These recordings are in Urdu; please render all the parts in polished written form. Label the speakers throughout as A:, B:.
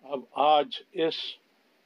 A: اب آج اس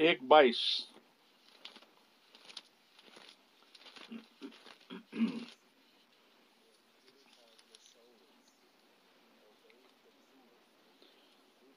A: 1:22।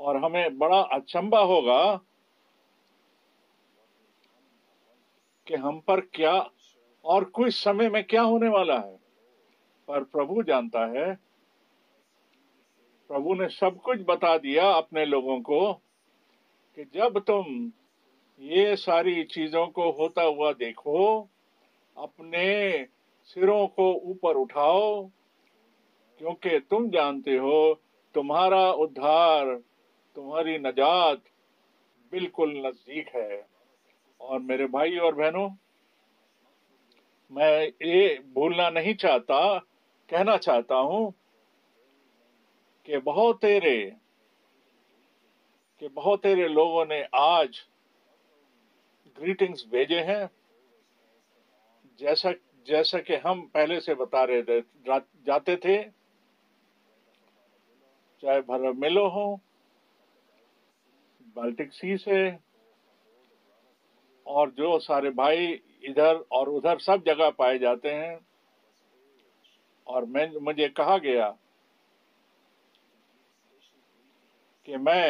A: اور ہمیں بڑا اچنبھا ہوگا کہ ہم پر کیا اور کچھ سمے میں کیا ہونے والا ہے، پر پربھو جانتا ہے، پربھو نے سب کچھ بتا دیا اپنے لوگوں کو کہ جب تم یہ ساری چیزوں کو ہوتا ہوا دیکھو، اپنے سروں کو اوپر اٹھاؤ، کیونکہ تم جانتے ہو تمہارا ادھار، تمہاری نجات بالکل نزدیک ہے۔ اور میرے بھائی اور بہنوں، میں یہ بھولنا نہیں چاہتا، کہنا چاہتا ہوں کہ بہت تیرے لوگوں نے آج گریٹنگز بھیجے ہیں، جیسا کہ ہم پہلے سے بتا رہے جاتے تھے، چاہے بھرملو ہو، بالٹک سی سے، اور جو سارے بھائی ادھر اور ادھر سب جگہ پائے جاتے ہیں۔ اور مجھے کہا گیا کہ میں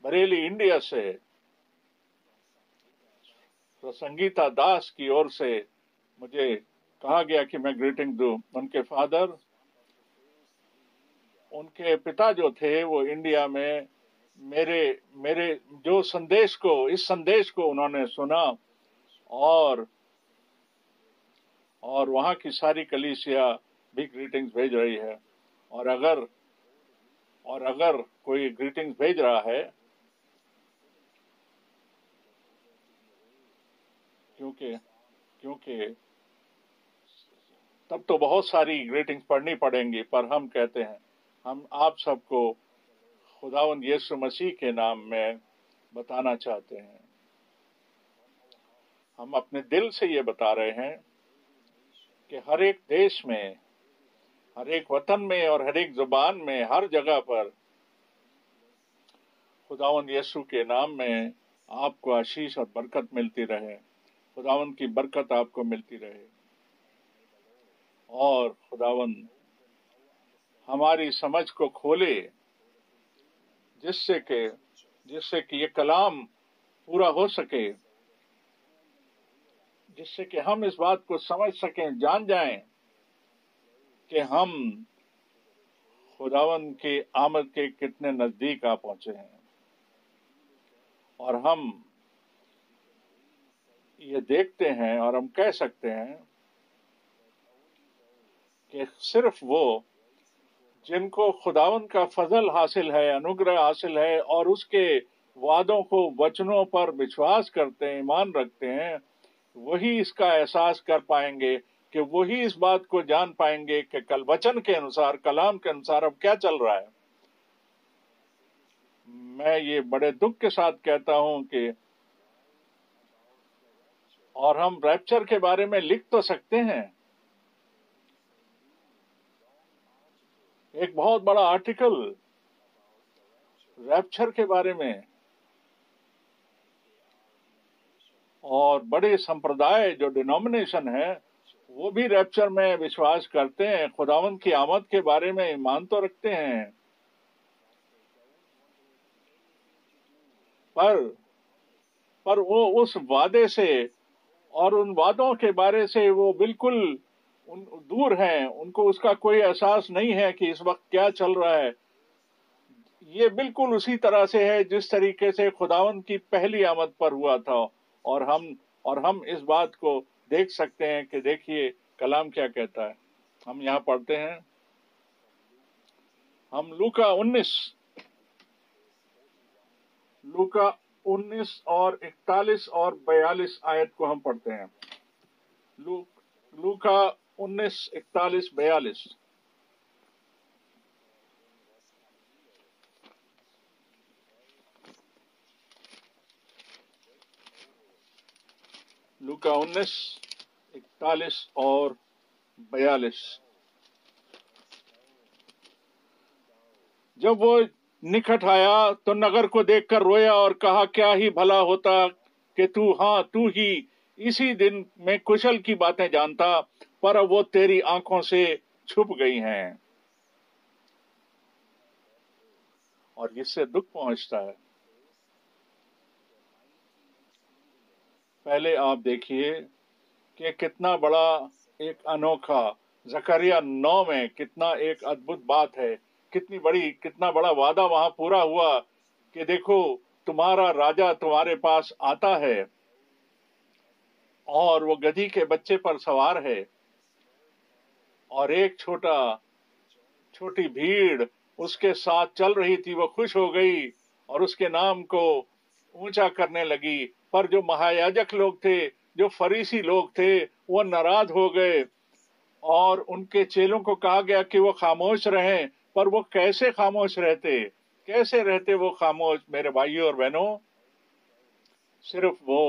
A: بریلی انڈیا سے سنگیتا داس کی اور سے مجھے کہا گیا کہ میں گریٹنگ دوں۔ ان کے فادر، ان کے پتا جو تھے وہ انڈیا میں میرے جو اس سندیش کو انہوں نے سنا، اور وہاں کی ساری کلیسیا بھی گریٹنگز بھیج رہی ہے۔ اور اگر کوئی گریٹنگز بھیج رہا ہے، کیونکہ تب تو بہت ساری گریٹنگز پڑھنی پڑیں گی، پر ہم کہتے ہیں، ہم آپ سب کو خداوند یسوع مسیح کے نام میں بتانا چاہتے ہیں، ہم اپنے دل سے یہ بتا رہے ہیں کہ ہر ایک دیش میں، ہر ایک وطن میں اور ہر ایک زبان میں، ہر جگہ پر خداوند یسوع کے نام میں آپ کو آشیش اور برکت ملتی رہے، خداوند کی برکت آپ کو ملتی رہے، اور خداوند ہماری سمجھ کو کھولے، جس سے کہ یہ کلام پورا ہو سکے، جس سے کہ ہم اس بات کو سمجھ سکیں، جان جائیں کہ ہم خداوند کی آمد کے کتنے نزدیک آ پہنچے ہیں، اور ہم یہ دیکھتے ہیں اور ہم کہہ سکتے ہیں کہ صرف وہ جن کو خداوند کا فضل حاصل ہے، انوگرہ حاصل ہے، اور اس کے وعدوں کو، وچنوں پر وشواس کرتے ہیں، ایمان رکھتے ہیں، وہی اس کا احساس کر پائیں گے، کہ وہی اس بات کو جان پائیں گے کہ کل وچن کے انسار، کلام کے انسار اب کیا چل رہا ہے۔ میں یہ بڑے دکھ کے ساتھ کہتا ہوں کہ، اور ہم ریپچر کے بارے میں لکھ تو سکتے ہیں، ایک بہت بڑا آرٹیکل ریپچر کے بارے میں، اور بڑے سمپردائے جو ڈینومینیشن ہے وہ بھی ریپچر میں وشواس کرتے ہیں، خداوند کی آمد کے بارے میں ایمان تو رکھتے ہیں، پر وہ اس وعدے سے اور ان وعدوں کے بارے سے وہ بالکل دور ہیں، ان کو اس کا کوئی احساس نہیں ہے کہ اس وقت کیا چل رہا ہے۔ یہ بالکل اسی طرح سے ہے جس طریقے سے خداوند کی پہلی آمد پر ہوا تھا، اور ہم اس بات کو دیکھ سکتے ہیں کہ دیکھیے کلام کیا کہتا ہے۔ ہم یہاں پڑھتے ہیں، ہم لوکا 19 اور 41 اور 42 آیت کو ہم پڑھتے ہیں۔ لوکا 19، 41، 42۔ لوکا 19، 41 اور 42۔ جب وہ نکٹ آیا تو نگر کو دیکھ کر رویا اور کہا، کیا ہی بھلا ہوتا کہ تو ہی اسی دن میں کشل کی باتیں جانتا، پر اب وہ تیری آنکھوں سے چھپ گئی ہیں۔ اور اس سے دکھ پہنچتا ہے۔ پہلے آپ دیکھیے کہ کتنا بڑا ایک انوکھا زکریا 9 میں کتنا ایک ادبھت بات ہے، کتنا بڑا وعدہ وہاں پورا ہوا کہ دیکھو تمہارا راجا تمہارے پاس آتا ہے اور وہ گدھی کے بچے پر سوار ہے، اور ایک چھوٹی بھیڑ اس کے ساتھ چل رہی تھی، وہ خوش ہو گئی اور اس کے نام کو اونچا کرنے لگی۔ پر جو مہایاجک لوگ تھے، جو فریسی لوگ تھے، وہ ناراض ہو گئے اور ان کے چیلوں کو کہا گیا کہ وہ خاموش رہیں۔ پر وہ کیسے خاموش رہتے وہ خاموش؟ میرے بھائیوں اور بہنوں، صرف وہ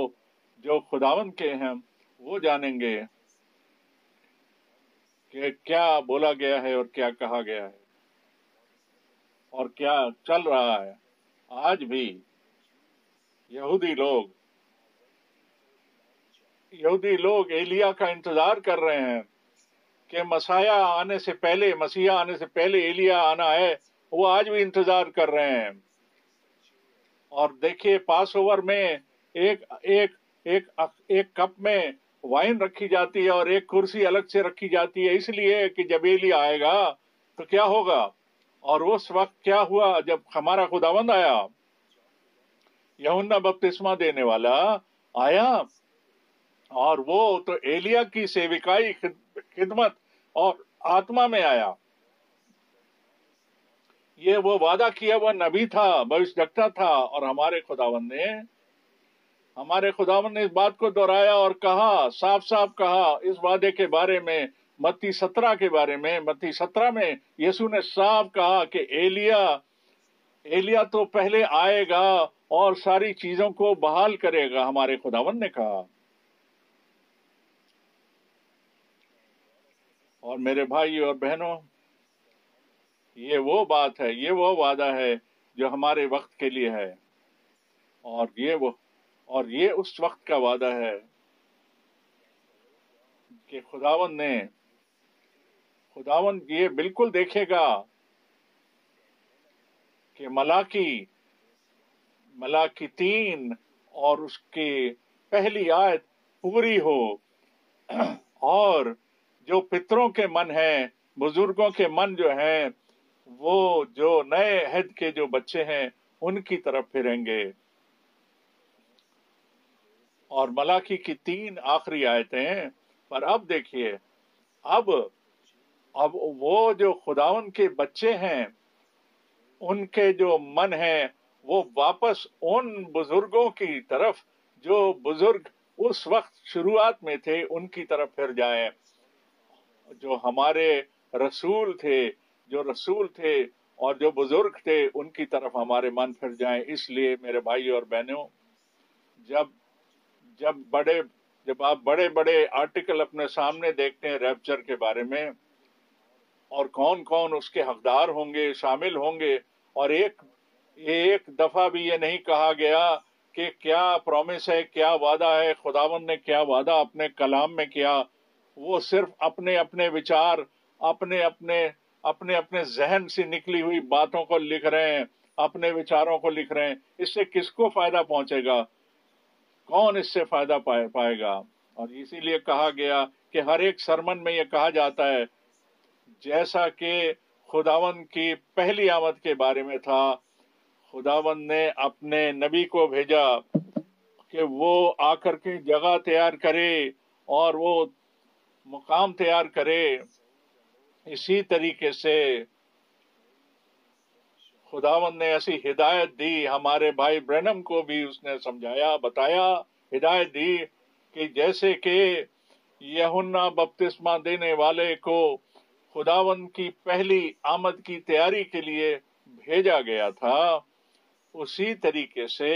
A: جو خداوند کے ہیں وہ جانیں گے کہ کیا بولا گیا ہے اور کیا کہا گیا ہے اور کیا چل رہا ہے۔ آج بھی یہودی لوگ ایلیا کا انتظار کر رہے ہیں کہ مسیحا آنے سے پہلے ایلیا آنا ہے، وہ آج بھی انتظار کر رہے ہیں۔ اور دیکھیے پاس اوور میں ایک کپ میں وائن رکھی جاتی ہے اور ایک کرسی الگ سے رکھی جاتی ہے، اس لیے کہ جب ایلیا آئے گا تو کیا ہوگا۔ اور اس وقت کیا ہوا جب ہمارا خداوند آیا، یوحنا بپتسمہ دینے والا آیا، اور وہ تو ایلیا کی سیوکائی خدمت اور آتما میں آیا۔ یہ وہ وعدہ کیا وہ نبی تھا، بھوشدکتا تھا، اور ہمارے خداوند نے اس بات کو دہرایا اور کہا، صاف کہا اس وعدے کے بارے میں۔ متی 17 میں یسوع نے صاف کہا کہ ایلیا تو پہلے آئے گا اور ساری چیزوں کو بحال کرے گا، ہمارے خداوند نے کہا۔ اور میرے بھائی اور بہنوں، یہ وہ بات ہے، یہ وہ وعدہ ہے جو ہمارے وقت کے لیے ہے، اور یہ اس وقت کا وعدہ ہے کہ خداوند یہ بالکل دیکھے گا کہ ملاکی 3 اور اس کی پہلی آیت پوری ہو، اور جو پتروں کے من ہیں، بزرگوں کے من جو ہیں، وہ جو نئے عہد کے جو بچے ہیں ان کی طرف پھریں گے۔ اور ملاکی کی 3 آخری آیتیں، پر اب دیکھیے، اب وہ جو خداوند کے بچے ہیں ان کے جو من ہیں وہ واپس ان بزرگوں کی طرف جو بزرگ اس وقت شروعات میں تھے ان کی طرف پھر جائیں، جو ہمارے رسول تھے اور جو بزرگ تھے ان کی طرف ہمارے من پھر جائیں۔ اس لیے میرے بھائی اور بہنوں، جب آپ بڑے بڑے آرٹیکل اپنے سامنے دیکھتے ہیں ریپچر کے بارے میں، اور کون کون اس کے حقدار ہوں گے، شامل ہوں گے، اور ایک دفعہ بھی یہ نہیں کہا گیا کہ کیا پرومس ہے، کیا وعدہ ہے، خداوند نے کیا وعدہ اپنے کلام میں کیا۔ وہ صرف اپنے اپنے وچار، اپنے اپنے ذہن سے نکلی ہوئی باتوں کو لکھ رہے ہیں، اپنے وچاروں کو لکھ رہے ہیں۔ اس سے کس کو فائدہ پہنچے گا؟ کون اس سے فائدہ پائے گا؟ اور اسی لیے کہا گیا کہ ہر ایک سرمن میں یہ کہا جاتا ہے، جیسا کہ خداوند کی پہلی آمد کے بارے میں تھا، خداوند نے اپنے نبی کو بھیجا کہ وہ آ کر کے جگہ تیار کرے اور وہ مقام تیار کرے۔ اسی طریقے سے خداوند نے ایسی ہدایت دی، ہمارے بھائی برنم کو بھی اس نے سمجھایا، بتایا، ہدایت دی کہ جیسے کہ یوحنا بپتسمہ دینے والے کو خداوند کی پہلی آمد کی تیاری کے لیے بھیجا گیا تھا، اسی طریقے سے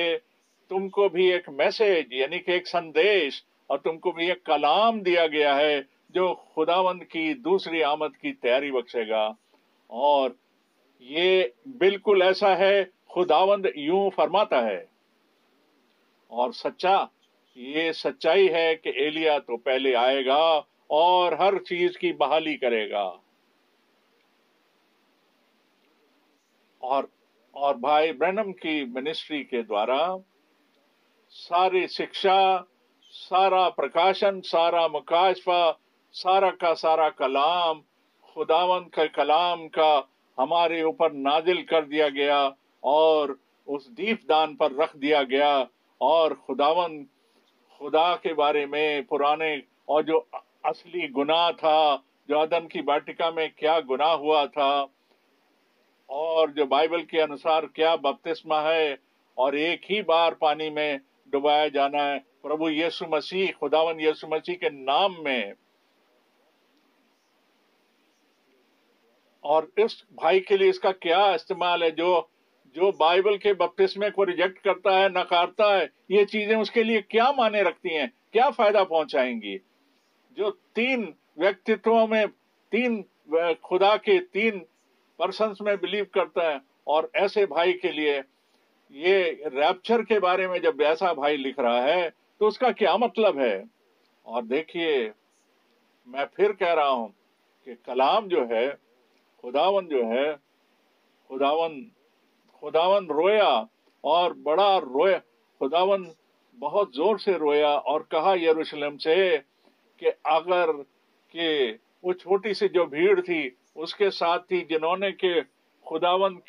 A: تم کو بھی ایک میسج، یعنی کہ ایک سندیش، اور تم کو بھی ایک کلام دیا گیا ہے جو خداوند کی دوسری آمد کی تیاری بخشے گا۔ اور یہ بالکل ایسا ہے، خداوند یوں فرماتا ہے، اور یہ سچائی ہے کہ ایلیا تو پہلے آئے گا اور ہر چیز کی بحالی کرے گا۔ اور بھائی برنم کی منسٹری کے دوارا ساری شکشا، سارا پرکاشن، سارا مکاشفہ، سارا کا سارا کلام، خداوند کے کلام کا ہمارے اوپر نازل کر دیا گیا اور اس دیپ دان پر رکھ دیا گیا، اور خدا کے بارے میں پرانے اور جو اصلی گناہ تھا، جو عدن کی واٹکا میں کیا گناہ ہوا تھا، اور جو بائبل کے انوسار کیا بپتسمہ ہے، اور ایک ہی بار پانی میں ڈبایا جانا ہے پربھو یسوع مسیح، خداوند یسوع مسیح کے نام میں۔ اور اس بھائی کے لیے اس کا کیا استعمال ہے، جو بائبل کے بپتسمے کو ریجیکٹ کرتا ہے، نکارتا ہے، یہ چیزیں اس کے لیے کیا معنی رکھتی ہیں، کیا فائدہ پہنچائیں گی؟ جو تین ویکتتووں میں، خدا کے تین پرسنس میں بلیو کرتا ہے، اور ایسے بھائی کے لیے یہ ریپچر کے بارے میں جب ایسا بھائی لکھ رہا ہے تو اس کا کیا مطلب ہے؟ اور دیکھیے، میں پھر کہہ رہا ہوں کہ کلام جو ہے، خداوند جو ہے، خداوند رویا اور بڑا رویا، خداوند بہت زور سے رویا اور کہا یروشلم سے کہ اگر کہ وہ چھوٹی سی جو بھیڑ تھی اس کے ساتھ تھی، جنہوں نے کہ خداوند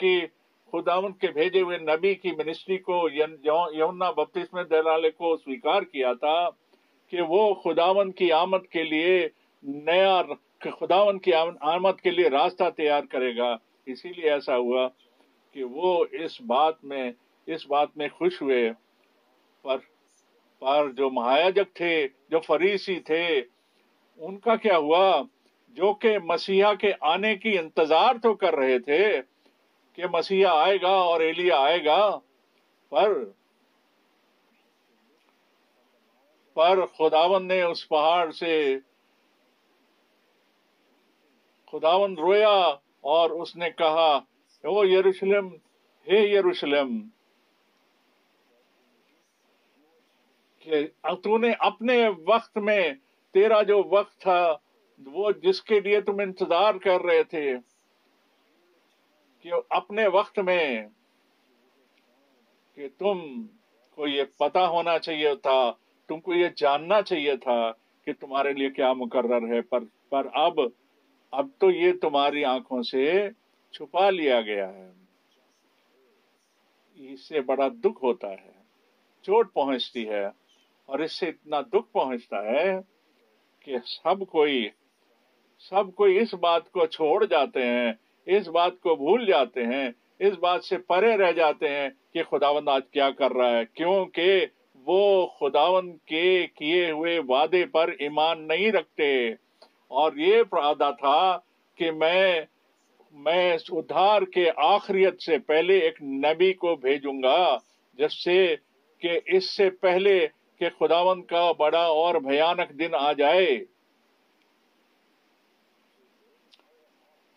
A: کے بھیجے ہوئے نبی کی منسٹری کو، یوحنا بپتسمہ دینے والے کو سویکار کیا تھا، کہ وہ خداوند کی آمد کے لیے خداوند کی آمد کے لیے راستہ تیار کرے گا۔ اسی لیے ایسا ہوا کہ وہ اس بات میں خوش ہوئے، پر جو مہایجک تھے، جو فریسی تھے، ان کا کیا ہوا؟ جو کہ مسیحا کے آنے کی انتظار تو کر رہے تھے کہ مسیحا آئے گا اور ایلیا آئے گا، پر خداوند نے اس پہاڑ سے، خداوند رویا اور اس نے کہا، او یروشلم، ہے یروشلم، کہ تو نے اپنے وقت میں، تیرا جو وقت تھا، وہ جس کے لیے تم انتظار کر رہے تھے، کہ اپنے وقت میں، کہ تم کو یہ پتا ہونا چاہیے تھا، تم کو یہ جاننا چاہیے تھا کہ تمہارے لیے کیا مقرر ہے، پر اب تو یہ تمہاری آنکھوں سے چھپا لیا گیا ہے۔ اس سے بڑا دکھ ہوتا ہے، چوٹ پہنچتی ہے، اور اس سے اتنا دکھ پہنچتا ہے کہ سب کوئی اس بات کو چھوڑ جاتے ہیں، اس بات کو بھول جاتے ہیں، اس بات سے پرے رہ جاتے ہیں کہ خداوند آج کیا کر رہا ہے، کیونکہ وہ خداوند کے کیے ہوئے وعدے پر ایمان نہیں رکھتے۔ اور یہ وعدہ تھا کہ میں ادھار کے آخریت سے پہلے ایک نبی کو بھیجوں گا، جس سے کہ اس سے پہلے کہ خداوند کا بڑا اور بھیانک دن آ جائے،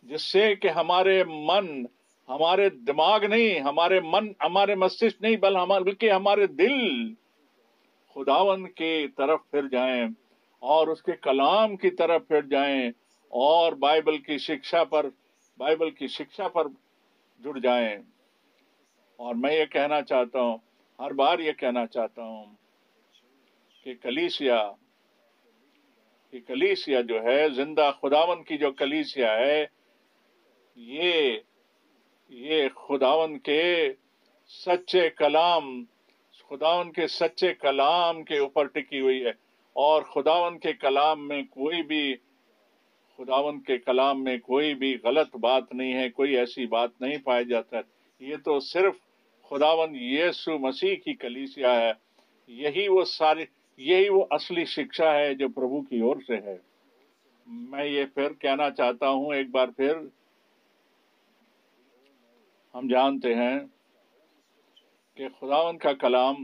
A: جس سے کہ ہمارے دماغ نہیں، ہمارے مستشک نہیں، بلکہ ہمارے دل خداوند کی طرف پھر جائیں اور اس کے کلام کی طرف پھر جائیں، اور بائبل کی شکشا پر جڑ جائیں۔ اور میں یہ کہنا چاہتا ہوں، ہر بار یہ کہنا چاہتا ہوں کہ کلیسیا جو ہے، زندہ خداوند کی جو کلیسیا ہے، یہ خداوند کے سچے کلام کے اوپر ٹکی ہوئی ہے، اور خداوند کے کلام میں کوئی بھی غلط بات نہیں ہے، کوئی ایسی بات نہیں پائی جاتا۔ یہ تو صرف خداوند یسوع مسیح کی کلیسیا ہے، یہی وہ اصلی شکشا ہے جو پربھو کی اور سے ہے۔ میں یہ پھر کہنا چاہتا ہوں، ایک بار پھر، ہم جانتے ہیں کہ خداوند کا کلام،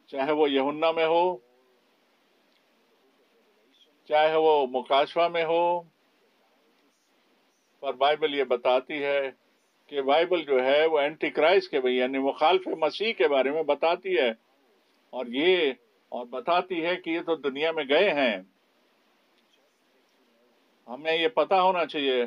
A: چاہے وہ یوحنا میں ہو، چاہے وہ مکاشفہ میں ہو، پر بائبل یہ بتاتی ہے کہ بائبل جو ہے وہ اینٹی کرائسٹ کے یعنی مخالف مسیح کے بارے میں بتاتی ہے، اور بتاتی ہے کہ یہ تو دنیا میں گئے ہیں۔ ہمیں یہ پتا ہونا چاہیے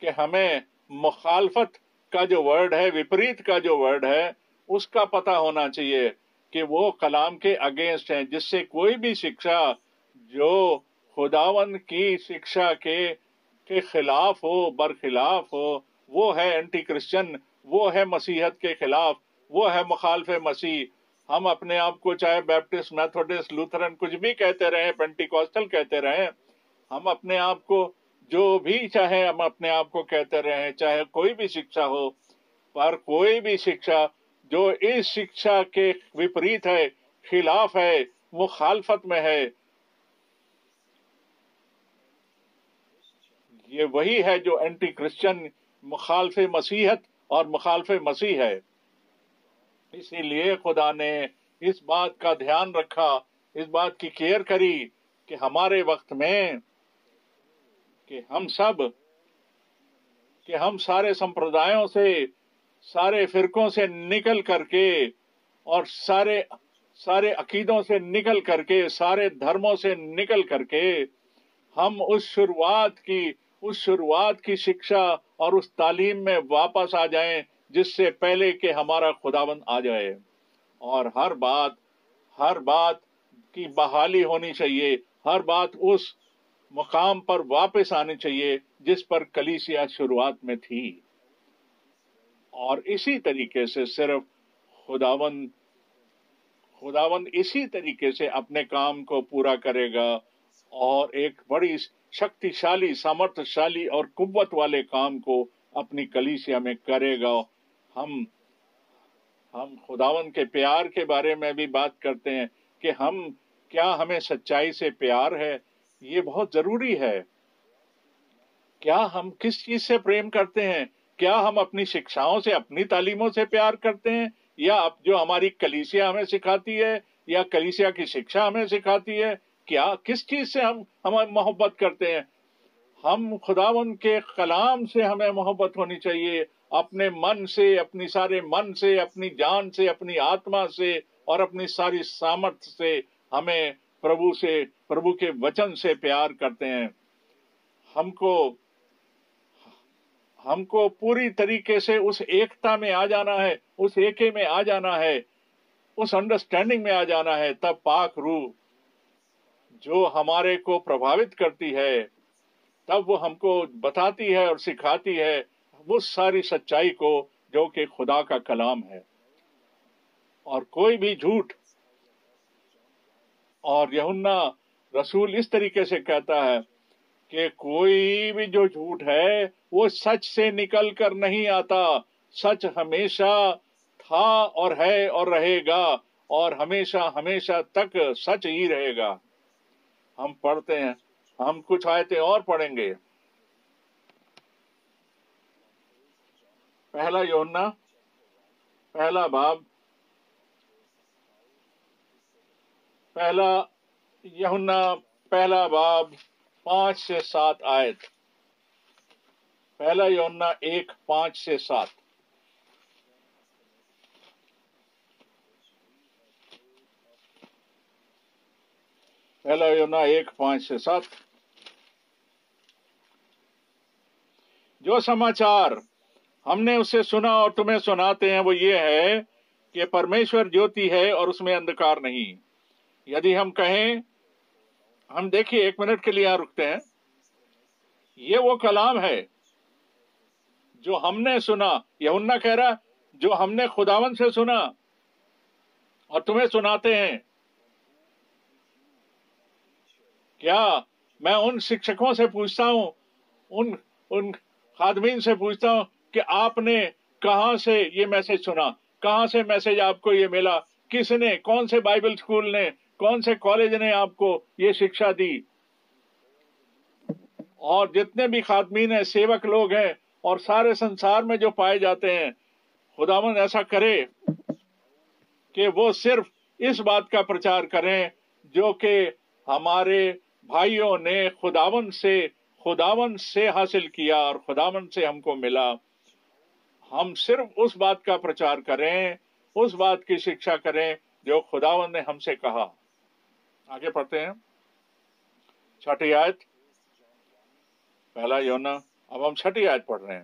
A: کہ ہمیں مخالفت کا جو ورڈ ہے، وپریت کا جو ورڈ ہے، اس کا پتہ ہونا چاہیے کہ وہ کلام کے اگینسٹ ہیں، جس سے کوئی بھی شکشا جو خداوند کی شکشا کے خلاف ہو، برخلاف ہو، وہ ہے اینٹی کرسچن، وہ ہے مسیحیت کے خلاف، وہ ہے مخالف مسیح۔ ہم اپنے آپ کو چاہے بیپٹسٹ، میتھوڈسٹ، لوتھرن کچھ بھی کہتے رہیں، پینٹیکوسٹل کہتے رہیں، ہم اپنے آپ کو جو بھی چاہے ہم اپنے آپ کو کہتے رہیں، چاہے کوئی بھی شکشا ہو، پر کوئی بھی شکشا جو اس شکشا کے وپریت ہے، خلاف ہے، مخالفت میں ہے، یہ وہی ہے جو اینٹی کرسچن، مخالف مسیحت اور مخالف مسیح ہے۔ اسی لیے خدا نے اس بات کا دھیان رکھا، اس بات کی کیئر کری کہ ہمارے وقت میں کہ ہم سارے سمپردایوں سے، سارے فرقوں سے نکل کر کے اور سارے عقیدوں سے نکل کر کے، سارے دھرموں سے نکل کر کے ہم اس شروعات کی شکشا اور اس تعلیم میں واپس آ جائیں جس سے پہلے کہ ہمارا خداوند آ جائے، اور ہر بات کی بحالی ہونی چاہیے، ہر بات اس مقام پر واپس آنی چاہیے جس پر کلیسیا شروعات میں تھی۔ اور اسی طریقے سے صرف خداوند اسی طریقے سے اپنے کام کو پورا کرے گا، اور ایک بڑی شکتی شالی، سامرتھ شالی اور قوت والے کام کو اپنی کلیسیا میں کرے گا۔ ہم خداوند کے پیار کے بارے میں بھی بات کرتے ہیں کہ کیا ہمیں سچائی سے پیار ہے؟ یہ بہت ضروری ہے۔ کیا ہم کس چیز سے پریم کرتے ہیں؟ کیا ہم اپنی شکشاؤں سے، اپنی تعلیموں سے پیار کرتے ہیں، یا جو ہماری کلیسیا ہمیں سکھاتی ہے، یا کلیسیا کی شکشا ہمیں سکھاتی ہے؟ کس چیز سے ہم محبت کرتے ہیں؟ ہم خداوند کے کلام سے ہمیں محبت ہونی چاہیے، اپنے من سے، اپنی سارے من سے، اپنی جان سے، اپنی آتما سے اور اپنی ساری سامرتھ سے ہمیں پربھو کے وچن سے پیار کرتے ہیں۔ ہم کو پوری طریقے سے اس ایکتا میں آ جانا ہے، اس ایکے میں آ جانا ہے، اس انڈرسٹینڈنگ میں آ جانا ہے، تب پاک روح جو ہمارے کو پربھاوت کرتی ہے، تب وہ ہم کو بتاتی ہے اور سکھاتی ہے وہ ساری سچائی کو جو کہ خدا کا کلام ہے۔ اور کوئی بھی جھوٹ، اور یوحنا رسول اس طریقے سے کہتا ہے کہ کوئی بھی جو جھوٹ ہے وہ سچ سے نکل کر نہیں آتا، سچ ہمیشہ تھا اور ہے اور رہے گا، اور ہمیشہ تک سچ ہی رہے گا۔ ہم پڑھتے ہیں، ہم کچھ آیتیں اور پڑھیں گے۔ پہلا یوحنا پہلا باب، پہلا یوحنا پہلا باب 5 سے 7 آیت۔ پہلا یوحنا 1، 5 سے 7۔ پہلا یوحنا 1، 5 سے 7۔ جو سماچار ہم نے اسے سنا اور تمہیں سناتے ہیں وہ یہ ہے کہ پرمیشور جیوتی ہے اور اس میں اندھکار نہیں۔ یدی ہم کہیں، ہم دیکھیے 1 منٹ کے لیے یہاں رکتے ہیں۔ یہ وہ کلام ہے جو ہم نے سنا، یوحنا کہہ رہا جو ہم نے خداوند سے سنا اور تمہیں سناتے ہیں۔ کیا میں ان شکشکوں سے پوچھتا ہوں، ان خادمین سے پوچھتا ہوں کہ آپ نے کہاں سے یہ میسج سنا، کہاں سے میسج آپ کو یہ ملا، کس نے، کون سے بائبل اسکول نے، کون سے کالج نے آپ کو یہ شکشا دی؟ اور جتنے بھی خادمین ہیں، سیوک لوگ ہیں، اور سارے سنسار میں جو پائے جاتے ہیں، خداوند ایسا کرے کہ وہ صرف اس بات کا پرچار کریں جو کہ ہمارے بھائیوں نے خداوند سے حاصل کیا اور خداوند سے ہم کو ملا۔ ہم صرف اس بات کا پرچار کریں، اس بات کی شکشا کریں جو خداوند نے ہم سے کہا۔ آگے پڑھتے ہیں 6 آیت، پہلا یوحنا، اب ہم 6 آیت پڑھ رہے ہیں۔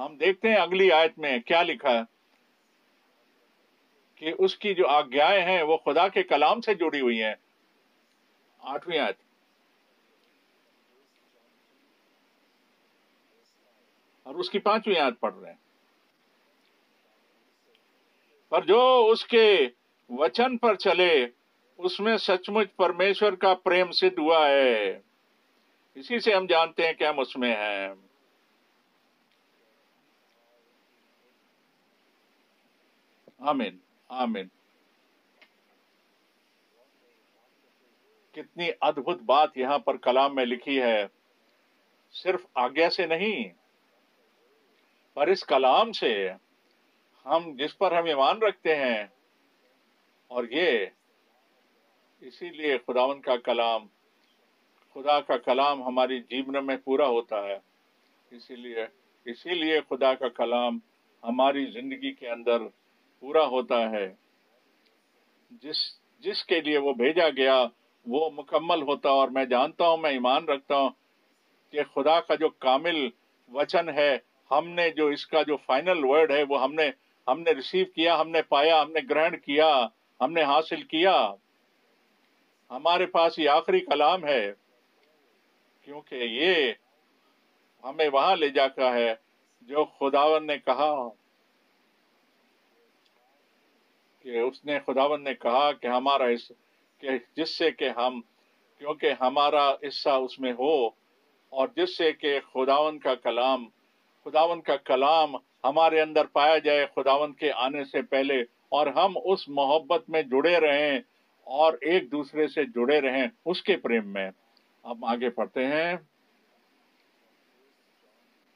A: ہم دیکھتے ہیں اگلی آیت میں کیا لکھا ہے کہ اس کی جو آگیائیں ہیں وہ خدا کے کلام سے جڑی ہوئی ہیں. 8ویں آیت. اور اس کی 5ویں آیت پڑھ رہے ہیں. پر جو اس کے وچن پر چلے اس میں سچ مچ پرمیشور کا پریم سدھ ہوا ہے. اسی سے ہم جانتے ہیں کہ ہم اس میں ہیں. آمین آمین. کتنی ادبھت بات یہاں پر کلام میں لکھی ہے. صرف آگیا سے نہیں، پر اس کلام سے ہم جس پر ہم ایمان رکھتے ہیں. اور یہ اسی لیے خداوند کا کلام، خدا کا کلام ہماری جیون میں پورا ہوتا ہے. اسی لیے خدا کا کلام ہماری زندگی کے اندر پورا ہوتا ہے. جس کے لیے وہ بھیجا گیا وہ مکمل ہوتا. اور میں جانتا ہوں، میں ایمان رکھتا ہوں کہ خدا کا جو کامل وچن ہے، ہم نے جو اس کا جو فائنل ورڈ ہے وہ ہم نے ریسیو کیا، ہم نے پایا، ہم نے گرہن کیا، ہم نے حاصل کیا. ہمارے پاس یہ آخری کلام ہے، کیونکہ یہ ہمیں وہاں لے جاتا ہے جو خداوند نے کہا خداوند نے کہا کہ ہمارا کہ جس سے کہ ہم، کیونکہ ہمارا حصہ اس میں ہو، اور جس سے کہ خداوند کا کلام ہمارے اندر پایا جائے خداوند کے آنے سے پہلے، اور ہم اس محبت میں جڑے رہیں اور ایک دوسرے سے جڑے رہیں اس کے پریم میں. اب آگے پڑھتے ہیں.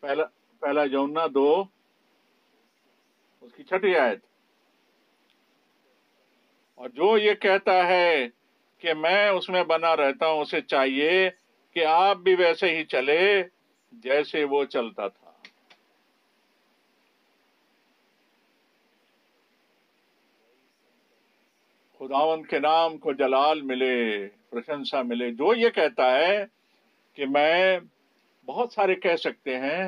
A: پہلا یوحنا 2 اس کی 6 آیت. اور جو یہ کہتا ہے کہ میں اس میں بنا رہتا ہوں، اسے چاہیے کہ آپ بھی ویسے ہی چلے جیسے وہ چلتا تھا. خداوند کے نام کو جلال ملے، پرشنسا ملے. جو یہ کہتا ہے کہ میں، بہت سارے کہہ سکتے ہیں،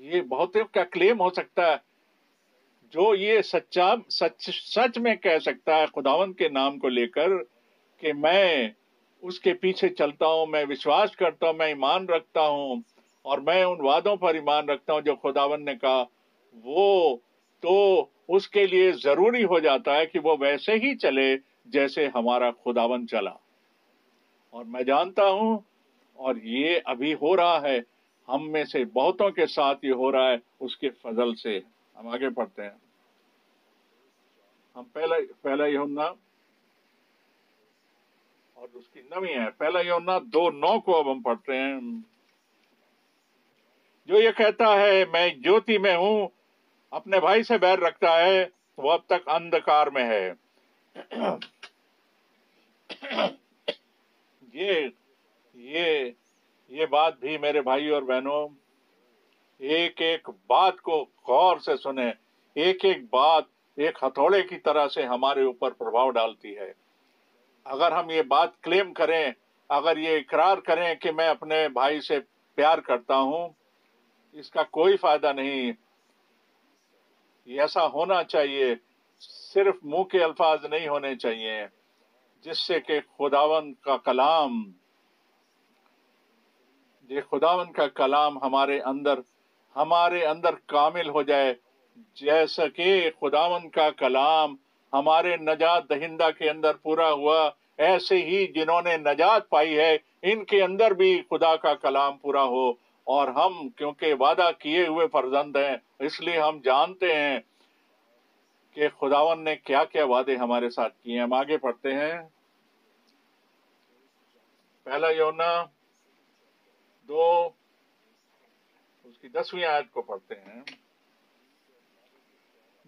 A: یہ بہت کا کلیم ہو سکتا ہے. جو یہ سچ میں کہہ سکتا ہے خداوند کے نام کو لے کر کہ میں اس کے پیچھے چلتا ہوں، میں وشواس کرتا ہوں، میں ایمان رکھتا ہوں، اور میں ان وعدوں پر ایمان رکھتا ہوں جو خداوند نے کہا، وہ تو اس کے لیے ضروری ہو جاتا ہے کہ وہ ویسے ہی چلے جیسے ہمارا خداوند چلا. اور میں جانتا ہوں، اور یہ ابھی ہو رہا ہے، ہم میں سے بہتوں کے ساتھ یہ ہو رہا ہے اس کے فضل سے. ہم آگے پڑھتے ہیں. ہم پہلا یوحنا اور اس کی 9ویں ہے. پہلا یوحنا 2:9 کو اب ہم پڑھتے ہیں. جو یہ کہتا ہے میں جوتی میں ہوں، اپنے بھائی سے بیر رکھتا ہے، وہ اب تک اندھکار میں ہے. یہ بات بھی میرے بھائی اور بہنوں، ایک ایک بات کو غور سے سنیں. ایک ایک بات ایک ہتھوڑے کی طرح سے ہمارے اوپر پربھاؤ ڈالتی ہے. اگر ہم یہ بات کلیم کریں، اگر یہ اقرار کریں کہ میں اپنے بھائی سے پیار کرتا ہوں، اس کا کوئی فائدہ نہیں. یہ ایسا ہونا چاہیے، صرف منہ کے الفاظ نہیں ہونے چاہیے، جس سے کہ خداوند کا کلام ہمارے اندر کامل ہو جائے. جیسا کہ خداوند کا کلام ہمارے نجات دہندہ کے اندر پورا ہوا، ایسے ہی جنہوں نے نجات پائی ہے ان کے اندر بھی خدا کا کلام پورا ہو. اور ہم کیونکہ وعدہ کیے ہوئے فرزند ہیں، اس لیے ہم جانتے ہیں کہ خداوند نے کیا کیا وعدے ہمارے ساتھ کیے ہیں. ہم آگے پڑھتے ہیں. پہلا یوحنا 2 اس کی 10ویں آیت کو پڑھتے ہیں.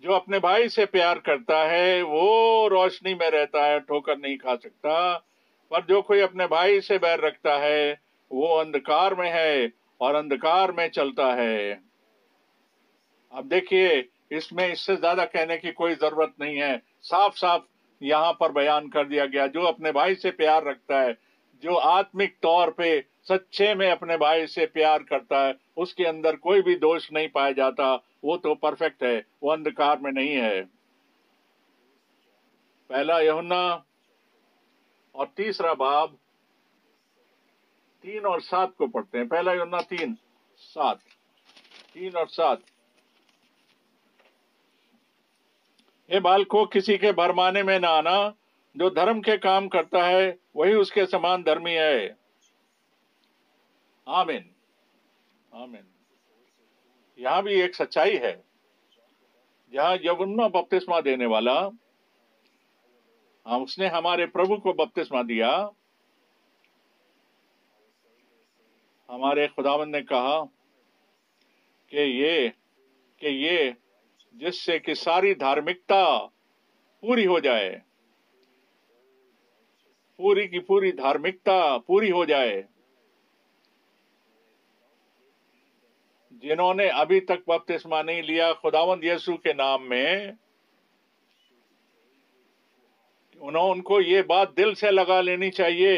A: جو اپنے بھائی سے پیار کرتا ہے وہ روشنی میں رہتا ہے، ٹھوکر نہیں کھا سکتا. پر جو کوئی اپنے بھائی سے بیر رکھتا ہے وہ اندھکار میں ہے اور اندھکار میں چلتا ہے. اب دیکھیے، اس میں اس سے زیادہ کہنے کی کوئی ضرورت نہیں ہے. صاف صاف یہاں پر بیان کر دیا گیا. جو اپنے بھائی سے پیار رکھتا ہے، جو آتمک طور پہ سچے میں اپنے بھائی سے پیار کرتا ہے، اس کے اندر کوئی بھی دوش نہیں پایا جاتا، وہ تو پرفیکٹ ہے، وہ اندھکار میں نہیں ہے۔ پہلا یوحنا اور تیسرا باب 3 اور 7 کو پڑھتے ہیں۔ پہلا یوحنا 3 اور 7۔ اے بالکو، کسی کے بھرمانے میں نہ آنا، جو دھرم کے کام کرتا ہے وہی اس کے سمان دھرمی ہے۔ آمین آمین۔ یہاں بھی ایک سچائی ہے، جہاں یوحنا بپتسمہ دینے والا، اس نے ہمارے پربھو کو بپتسمہ دیا، ہمارے خداوند نے کہا کہ یہ جس سے کہ ساری دھارمکتا پوری ہو جائے، پوری کی پوری دھارمکتا پوری ہو جائے۔ جنہوں نے ابھی تک بپتسمہ نہیں لیا خداوند یسوع کے نام میں، ان کو یہ بات دل سے لگا لینی چاہیے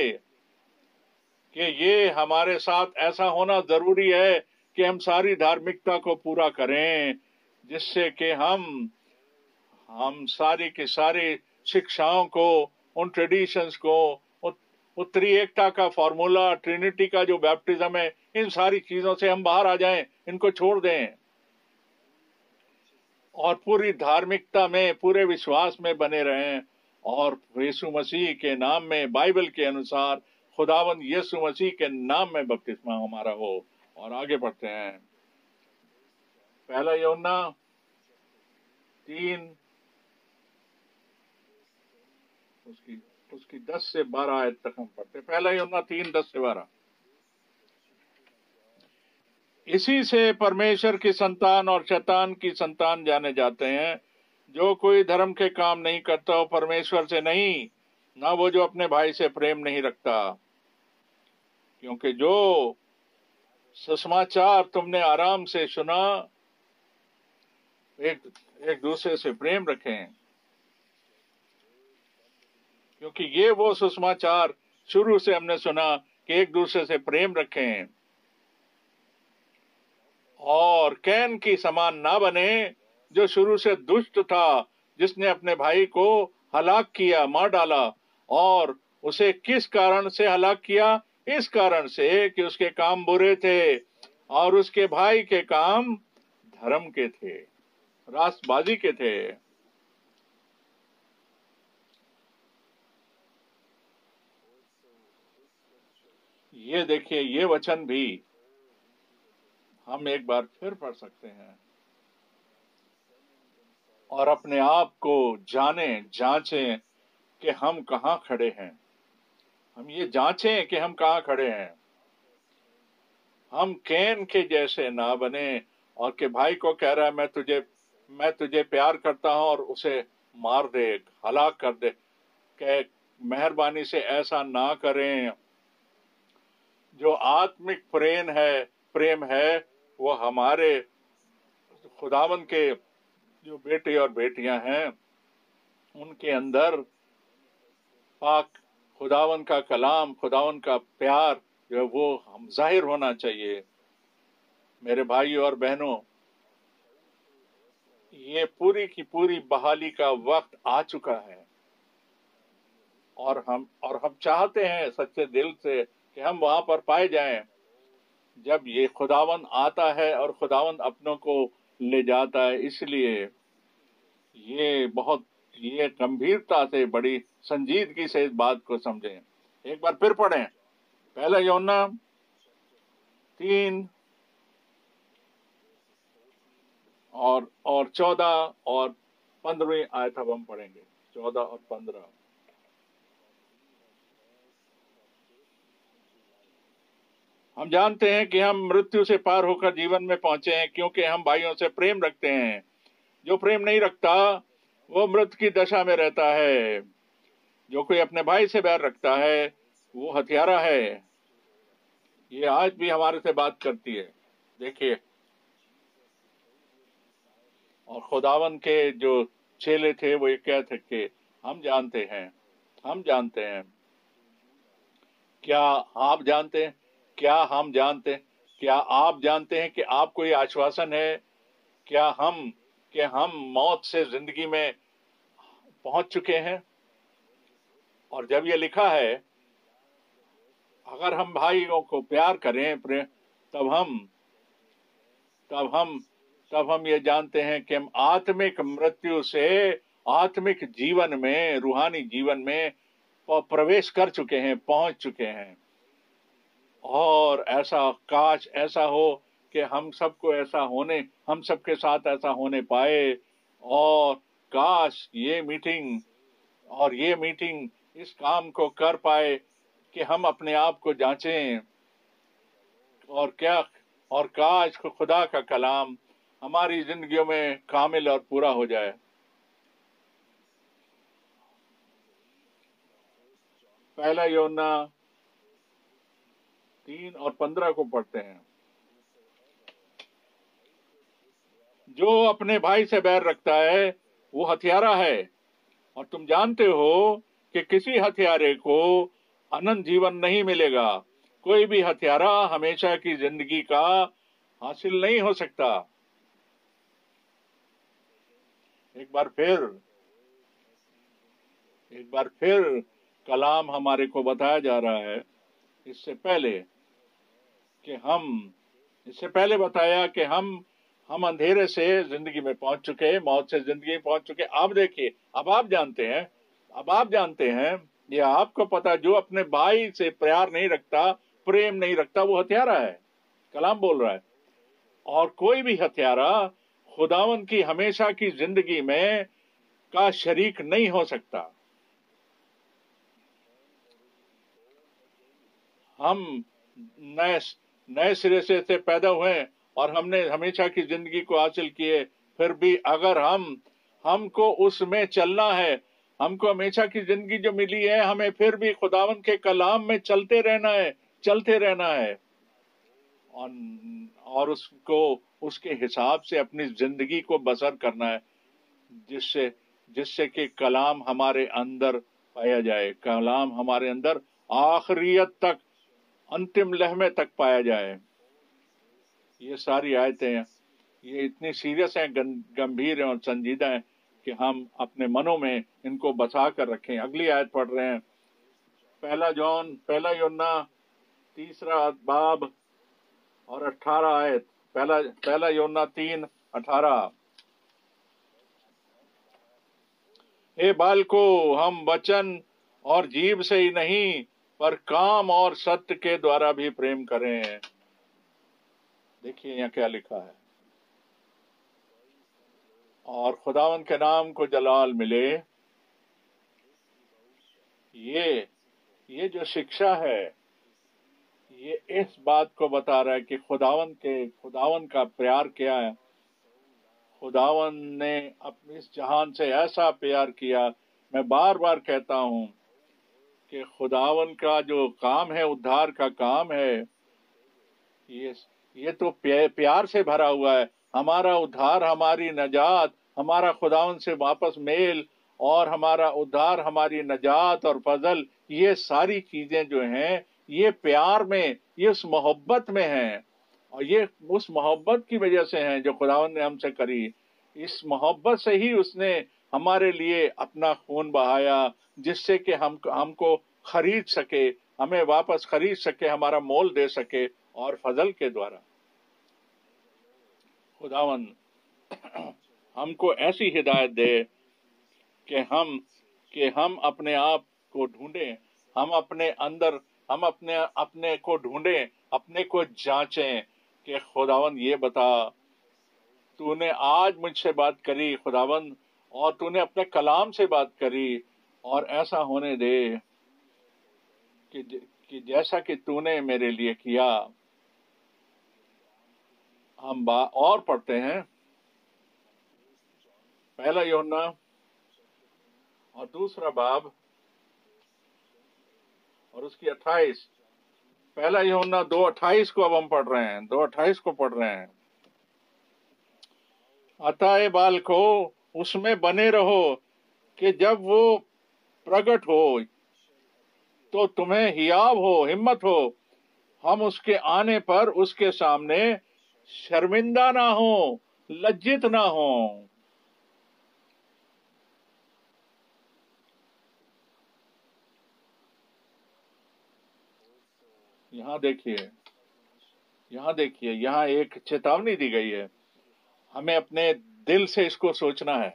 A: کہ یہ ہمارے ساتھ ایسا ہونا ضروری ہے کہ ہم ساری دھارمکتا کو پورا کریں، جس سے کہ ہم ساری کی ساری شکشاؤں کو، ان ٹریڈیشنز کو، اتری ایکتا کا فارمولا، ٹرینٹی کا جو بیپٹزم ہے، ان ساری چیزوں سے ہم باہر آ جائیں، ان کو چھوڑ دیں، اور پوری دھارمکتا میں، پورے وشواس میں بنے رہیں، اور یسوع مسیح کے نام میں، بائبل کے انوسار خداوند یسوع مسیح کے نام میں بپتسمہ ہمارا ہو۔ اور آگے بڑھتے ہیں۔ پہلا یوحنا 3 اس کی 10 سے 12 آیت تک ہم پڑھتے ہیں۔ پہلا یوحنا 3 10 سے 12۔ اسی سے پرمیشور کی سنتان اور شیطان کی سنتان جانے جاتے ہیں۔ جو کوئی دھرم کے کام نہیں کرتا وہ پرمیشور سے نہیں، نہ وہ جو اپنے بھائی سے پریم نہیں رکھتا، کیونکہ جو سماچار تم نے آرام سے سنا، ایک دوسرے سے پریم رکھیں، کیونکہ یہ وہ سماچار شروع سے ہم نے سنا کہ ایک دوسرے سے پریم رکھیں، اور کین کی سمان نہ بنے جو شروع سے دشٹ تھا، جس نے اپنے بھائی کو ہلاک کیا، مار ڈالا۔ اور اسے کس کارن سے ہلاک کیا؟ اس کارن سے کہ اس کے کام برے تھے اور اس کے بھائی کے کام دھرم کے تھے، راست بازی کے تھے۔ یہ دیکھیے، یہ وچن بھی ہم ایک بار پھر پڑھ سکتے ہیں، اور اپنے آپ کو جانچیں کہ ہم کہاں کھڑے ہیں۔ ہم یہ جانچیں کہ ہم کہاں کھڑے ہیں۔ ہم کین کے جیسے نہ بنے، اور کہ بھائی کو کہہ رہا ہے میں تجھے پیار کرتا ہوں، اور اسے مار دے، ہلاک کر دے، کہ مہربانی سے ایسا نہ کریں۔ جو آتمک پریم ہے وہ ہمارے خداوند کے جو بیٹے اور بیٹیاں ہیں، ان کے اندر پاک خداوند کا کلام، خداوند کا پیار جو ہے وہ ہم ظاہر ہونا چاہیے۔ میرے بھائیوں اور بہنوں، یہ پوری کی پوری بحالی کا وقت آ چکا ہے، اور ہم چاہتے ہیں سچے دل سے کہ ہم وہاں پر پائے جائیں جب یہ خداوند آتا ہے اور خداوند اپنوں کو لے جاتا ہے۔ اس لیے یہ گمبھیرتا سے، بڑی سنجیدگی سے اس بات کو سمجھیں۔ ایک بار پھر پڑھیں، پہلا یوحنا 3 اور 14 اور 15 آیت اب ہم پڑھیں گے، 14 اور 15۔ ہم جانتے ہیں کہ ہم مرتیو سے پار ہو کر جیون میں پہنچے ہیں، کیونکہ ہم بھائیوں سے پریم رکھتے ہیں۔ جو پریم نہیں رکھتا وہ مرت کی دشا میں رہتا ہے۔ جو کوئی اپنے بھائی سے بیر رکھتا ہے وہ ہتھیارا ہے۔ یہ آج بھی ہمارے سے بات کرتی ہے، دیکھیے۔ اور خداوند کے جو چیلے تھے وہ یہ کہتے کہ ہم جانتے ہیں۔ کیا آپ جانتے ہیں کیا ہم جانتے ہیں، کیا آپ جانتے ہیں کہ آپ کو یہ آشواسن ہے کیا کہ ہم موت سے زندگی میں پہنچ چکے ہیں؟ اور جب یہ لکھا ہے اگر ہم بھائیوں کو پیار کریں تب ہم تب ہم تب ہم یہ جانتے ہیں کہ ہم آتمک مرتیو سے آتمک جیون میں، روحانی جیون میں پرویش کر چکے ہیں، پہنچ چکے ہیں۔ اور کاش ایسا ہو کہ ہم سب کے ساتھ ایسا ہونے پائے، اور کاش یہ میٹنگ اس کام کو کر پائے کہ ہم اپنے آپ کو جانچیں، اور کاش خدا کا کلام ہماری زندگیوں میں کامل اور پورا ہو جائے۔ پہلا یوحنا 3 اور 15 کو پڑھتے ہیں۔ جو اپنے بھائی سے بیر رکھتا ہے وہ ہتھیارا ہے، اور تم جانتے ہو کہ کسی ہتھیارے کو انت جیون نہیں ملے گا۔ کوئی بھی ہتھیارا ہمیشہ کی زندگی کا حاصل نہیں ہو سکتا۔ ایک بار پھر کلام ہمارے کو بتایا جا رہا ہے، اس سے پہلے بتایا کہ ہم اندھیرے سے زندگی میں پہنچ چکے، موت سے زندگی میں پہنچ چکے۔ اب دیکھیے، اب آپ جانتے ہیں، یہ آپ کو پتا، جو اپنے بھائی سے پیار نہیں رکھتا، پریم نہیں رکھتا، وہ ہتھیارا ہے۔ کلام بول رہا ہے، اور کوئی بھی ہتھیارا خداوند کی ہمیشہ کی زندگی میں کا شریک نہیں ہو سکتا۔ ہم نئے سرے سے پیدا ہوئے اور ہم نے ہمیشہ کی زندگی کو حاصل کیے، پھر بھی اگر ہم کو اس میں چلنا ہے، ہم کو ہمیشہ کی زندگی جو ملی ہے، ہمیں پھر بھی خداوند کے کلام میں چلتے رہنا ہے، اور اس کے حساب سے اپنی زندگی کو بسر کرنا ہے، جس سے کہ کلام ہمارے اندر پایا جائے، کلام ہمارے اندر آخریت تک، انتم لمحے تک پایا جائے۔ یہ ساری آیتیں یہ اتنی سیریس ہیں، گمبھیر ہیں اور سنجیدہ ہیں کہ ہم اپنے منوں میں ان کو بسا کر رکھیں۔ اگلی آیت پڑھ رہے ہیں، پہلا یوحنا 3 باب اور 18 آیت۔ پہلا یوحنا 3:18۔ اے بالکو، ہم وچن اور جیب سے ہی نہیں پر کام اور ستیہ کے دوارا بھی پریم کریں۔ دیکھیے یہاں کیا لکھا ہے، اور خداوند کے نام کو جلال ملے۔ یہ جو شکشا ہے، یہ اس بات کو بتا رہا ہے کہ خداوند کا پیار کیا ہے۔ خداوند نے اس جہان سے ایسا پیار کیا۔ میں بار بار کہتا ہوں کہ خداوند کا جو کام ہے، ادھار کا کام ہے، یہ تو پیار سے بھرا ہوا ہے۔ ہمارا ادھار، ہماری نجات، ہمارا خداوند سے واپس میل، اور ہمارا ادھار، ہماری نجات اور فضل، یہ ساری چیزیں جو ہیں، یہ پیار میں، یہ اس محبت میں ہیں، اور یہ اس محبت کی وجہ سے ہیں جو خداوند نے ہم سے کری۔ اس محبت سے ہی اس نے ہمارے لیے اپنا خون بہایا، جس سے کہ ہم کو خرید سکے، ہمیں واپس خرید سکے، ہمارا مول دے سکے، اور فضل کے دوارا خداوند ہم کو ایسی ہدایت دے کہ ہم اپنے آپ کو ڈھونڈیں، ہم اپنے کو ڈھونڈیں، اپنے کو جانچیں کہ خداوند یہ بتا، تو نے آج مجھ سے بات کری خداوند، اور تو نے اپنے کلام سے بات کری، اور ایسا ہونے دے کہ جیسا کہ تو نے میرے لیے کیا۔ ہم اور پڑھتے ہیں، پہلا یوحنا اور 2 باب اور اس کی 28۔ پہلا یوحنا 2:28 کو اب ہم پڑھ رہے ہیں، 2:28 کو پڑھ رہے ہیں۔ عطائے بالکو، اس میں بنے رہو کہ جب وہ پرگٹ ہو تو تمہیں ہیاب ہو، ہمت ہو، ہم اس کے آنے پر اس کے سامنے شرمندہ نہ ہوں، لجت نہ ہوں۔ یہاں دیکھیے، یہاں ایک چیتاونی دی گئی ہے۔ ہمیں اپنے دل سے اس کو سوچنا ہے۔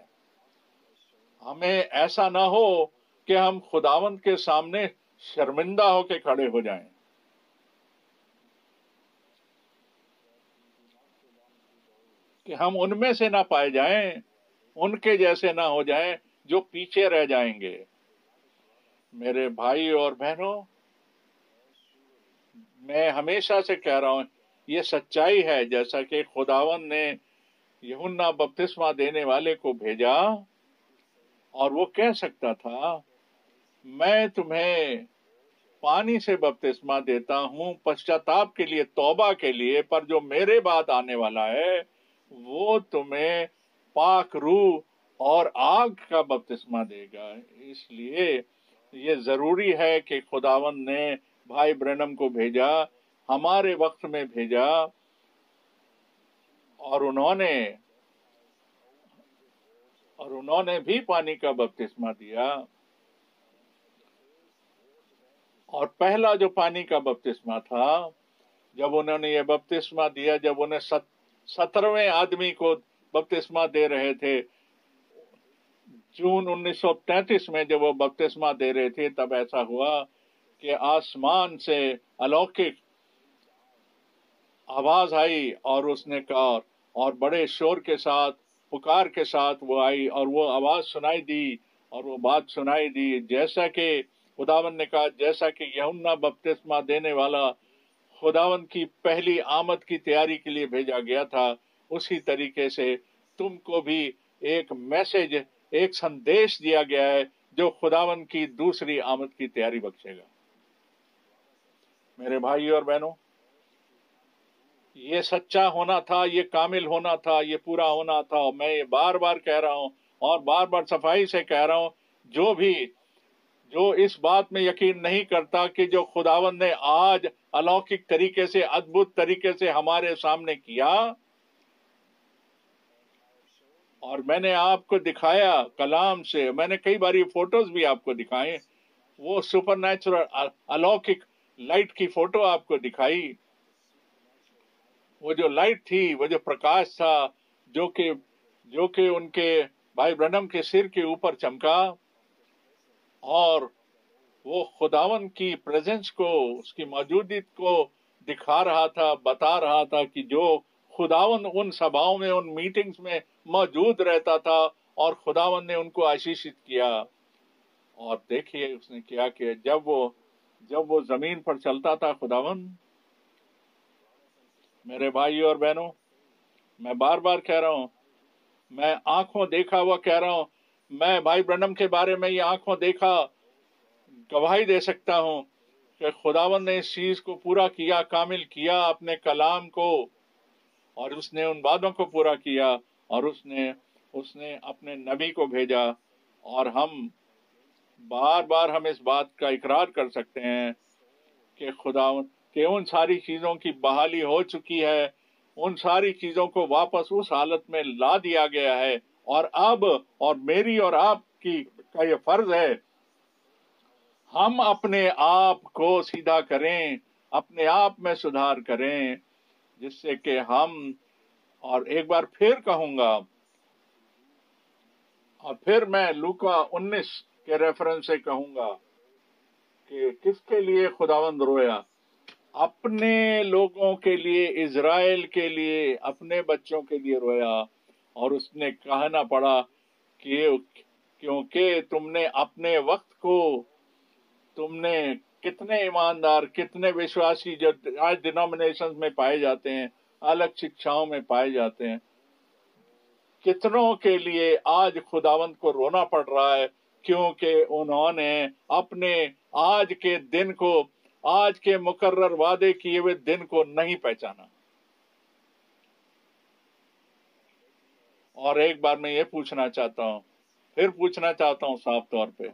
A: ہمیں ایسا نہ ہو کہ ہم خداوند کے سامنے شرمندہ ہو کے کھڑے ہو جائیں۔ کہ ہم ان میں سے نہ پائے جائیں، ان کے جیسے نہ ہو جائیں جو پیچھے رہ جائیں گے۔ میرے بھائی اور بہنوں، میں ہمیشہ سے کہہ رہا ہوں، یہ سچائی ہے۔ جیسا کہ خداوند نے یوحنا بپتسمہ دینے والے کو بھیجا اور وہ کہہ سکتا تھا، میں تمہیں پانی سے بپتسمہ دیتا ہوں پشچاتاپ کے لیے، توبہ کے لیے، پر جو میرے بعد آنے والا ہے وہ تمہیں پاک روح اور آگ کا بپتسمہ دے گا۔ اس لیے یہ ضروری ہے کہ خداوند نے بھائی برنم کو بھیجا، ہمارے وقت میں بھیجا، اور انہوں نے بھی پانی کا بپتسمہ دیا۔ اور پہلا جو پانی کا بپتسمہ تھا، جب انہوں نے یہ بپتسمہ دیا، جب انہیں 17ویں آدمی کو بپتسمہ دے رہے تھے، جون 1933 میں جب وہ بپتسمہ دے رہے تھے، تب ایسا ہوا کہ آسمان سے الوکک آواز آئی اور اس نے کہا، اور بڑے شور کے ساتھ، پکار کے ساتھ وہ آئی اور وہ آواز سنائی دی اور وہ بات سنائی دی، جیسا کہ خداوند نے کہا، جیسا کہ یوحنا بپتسمہ دینے والا خداوند کی پہلی آمد کی تیاری کے لیے بھیجا گیا تھا، اسی طریقے سے تم کو بھی ایک میسج، ایک سندیش دیا گیا ہے جو خداوند کی دوسری آمد کی تیاری بخشے گا۔ میرے بھائی اور بہنوں، یہ سچا ہونا تھا، یہ کامل ہونا تھا، یہ پورا ہونا تھا۔ اور میں یہ بار بار کہہ رہا ہوں اور بار بار صفائی سے کہہ رہا ہوں، جو اس بات میں یقین نہیں کرتا کہ جو خداوند نے آج الوکک طریقے سے، ادبھت طریقے سے ہمارے سامنے کیا، اور میں نے آپ کو دکھایا کلام سے، میں نے کئی باری فوٹوز بھی آپ کو دکھائے، وہ سپر نیچرل الوکک لائٹ کی فوٹو آپ کو دکھائی، وہ جو لائٹ تھی، وہ جو پرکاش تھا، جو کہ ان کے بھائی برنم کے سر کے اوپر چمکا، اور وہ خداوند کی پریزنس کو، اس کی موجودگی کو دکھا رہا تھا، بتا رہا تھا کہ جو خداوند ان سبھاؤں میں، ان میٹنگز میں موجود رہتا تھا، اور خداوند نے ان کو آشیشت کیا۔ اور دیکھیے اس نے کیا کہ جب وہ زمین پر چلتا تھا خداوند، میرے بھائی اور بہنوں، میں بار بار کہہ رہا ہوں، میں آنکھوں دیکھا ہوا کہہ رہا ہوں، میں بھائی برنم کے بارے میں یہ آنکھوں دیکھا گواہی دے سکتا ہوں کہ خداوند نے اس چیز کو پورا کیا، کامل کیا اپنے کلام کو، اور اس نے ان وعدوں کو پورا کیا، اور اس نے اپنے نبی کو بھیجا۔ اور ہم بار بار ہم اس بات کا اقرار کر سکتے ہیں کہ خداوند کہ ان ساری چیزوں کی بحالی ہو چکی ہے، ان ساری چیزوں کو واپس اس حالت میں لا دیا گیا ہے، اور اب اور میری اور آپ کا یہ فرض ہے، ہم اپنے آپ کو سیدھا کریں، اپنے آپ میں سدھار کریں، جس سے کہ ہم، اور ایک بار پھر کہوں گا، اور پھر میں لوکا 19 کے ریفرنس سے کہوں گا کہ کس کے لیے خداوند رویا؟ اپنے لوگوں کے لیے، اسرائیل کے لیے، اپنے بچوں کے لیے رویا، اور اس نے کہنا پڑا کہ کیونکہ تم نے اپنے وقت کو، تم نے کتنے ایماندار، کتنے وشواسی جو آج ڈینومینیشنز میں پائے جاتے ہیں، الگ شکشاؤں میں پائے جاتے ہیں، کتنوں کے لیے آج خداوند کو رونا پڑ رہا ہے، کیونکہ انہوں نے اپنے آج کے دن کو، آج کے مقرر وعدے کیے ہوئے دن کو نہیں پہچانا۔ اور ایک بار میں یہ پوچھنا چاہتا ہوں، صاف طور پہ،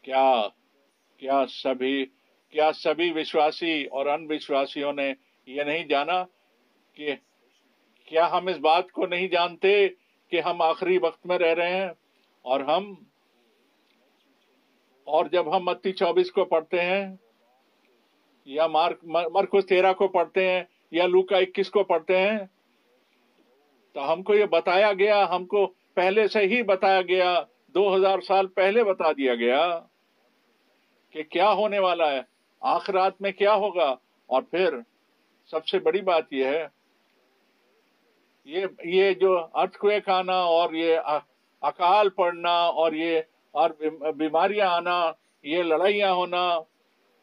A: کیا سبھی کیا سبھی وشواسی اور ان وشواسیوں نے یہ نہیں جانا کہ کیا ہم اس بات کو نہیں جانتے کہ ہم آخری وقت میں رہ رہے ہیں؟ اور جب ہم متی 24 کو پڑھتے ہیں یا مرکز 13 کو پڑھتے ہیں یا لوکا 21 کو پڑھتے ہیں تو ہم کو یہ بتایا گیا، ہم کو پہلے سے ہی بتایا گیا، 2000 سال پہلے بتا دیا گیا کہ کیا ہونے والا ہے، آخرات میں کیا ہوگا۔ اور پھر سب سے بڑی بات یہ ہے، یہ جو ارتھکویک آنا اور یہ اکال پڑنا اور بیماریاں آنا، یہ لڑائیاں ہونا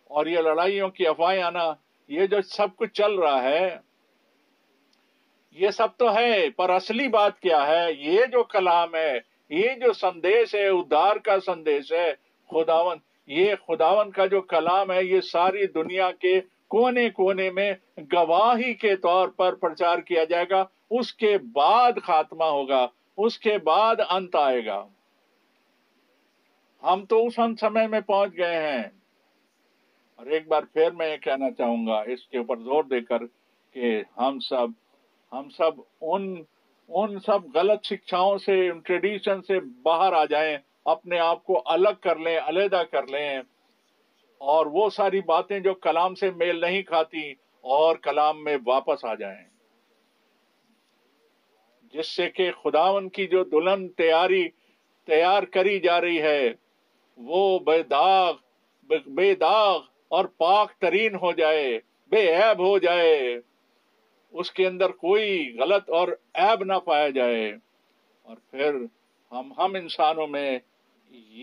A: اور یہ لڑائیوں کی افواہیں آنا، یہ جو سب کچھ چل رہا ہے، یہ سب تو ہے، پر اصلی بات کیا ہے؟ یہ جو کلام ہے، یہ جو سندیش ہے، ادھار کا سندیش ہے، خداون کا جو کلام ہے، یہ ساری دنیا کے کونے کونے میں گواہی کے طور پر پرچار کیا جائے گا۔ اس کے بعد خاتمہ ہوگا، اس کے بعد انت آئے گا۔ ہم تو اس انت سمے میں پہنچ گئے ہیں۔ اور ایک بار پھر میں یہ کہنا چاہوں گا اس کے اوپر زور دے کر کہ ہم سب ان سب غلط شکشاؤں سے، ان ٹریڈیشن سے باہر آ جائیں، اپنے آپ کو الگ کر لیں، علیحدہ کر لیں، اور وہ ساری باتیں جو کلام سے میل نہیں کھاتی اور کلام میں واپس آ جائیں، جس سے کہ خداوند کی جو دلہن تیار کری جا رہی ہے وہ بے داغ اور پاک ترین ہو جائے، بے عیب ہو جائے، اس کے اندر کوئی غلط اور عیب نہ پایا جائے۔ اور پھر ہم انسانوں میں